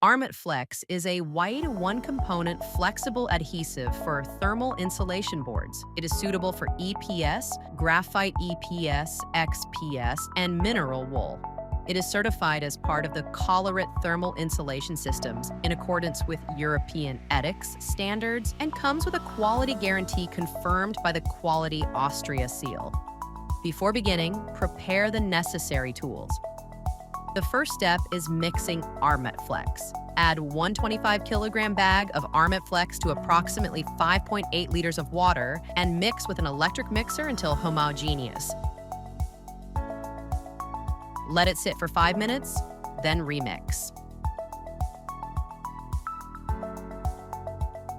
Armatflex is a white one-component flexible adhesive for thermal insulation boards. It is suitable for EPS, graphite EPS, XPS, and mineral wool. It is certified as part of the COLORIT Thermal Insulation Systems in accordance with European ethics standards and comes with a quality guarantee confirmed by the Quality Austria seal. Before beginning, prepare the necessary tools. The first step is mixing Armatflex. Add 125 kilogram bag of Armatflex to approximately 5.8 liters of water and mix with an electric mixer until homogeneous. Let it sit for 5 minutes, then remix.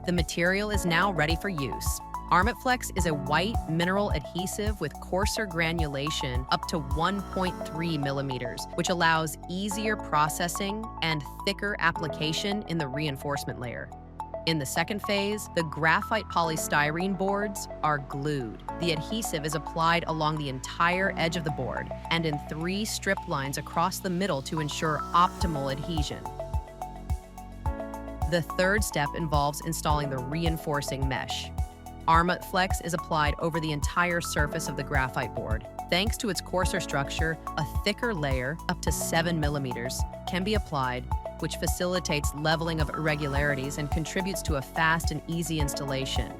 The material is now ready for use. Armatflex is a white mineral adhesive with coarser granulation up to 1.3 millimeters, which allows easier processing and thicker application in the reinforcement layer. In the second phase, the graphite polystyrene boards are glued. The adhesive is applied along the entire edge of the board and in 3 strip lines across the middle to ensure optimal adhesion. The third step involves installing the reinforcing mesh. Armatflex is applied over the entire surface of the graphite board. Thanks to its coarser structure, a thicker layer, up to 7 millimeters, can be applied, which facilitates leveling of irregularities and contributes to a fast and easy installation.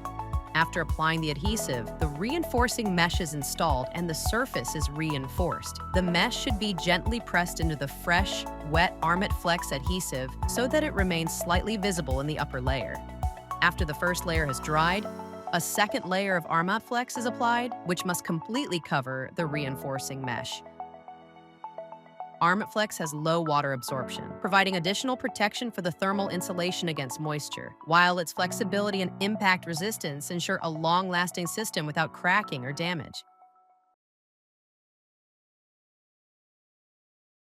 After applying the adhesive, the reinforcing mesh is installed and the surface is reinforced. The mesh should be gently pressed into the fresh, wet Armatflex adhesive so that it remains slightly visible in the upper layer. After the first layer has dried, a second layer of Armatflex is applied, which must completely cover the reinforcing mesh. Armatflex has low water absorption, providing additional protection for the thermal insulation against moisture, while its flexibility and impact resistance ensure a long-lasting system without cracking or damage.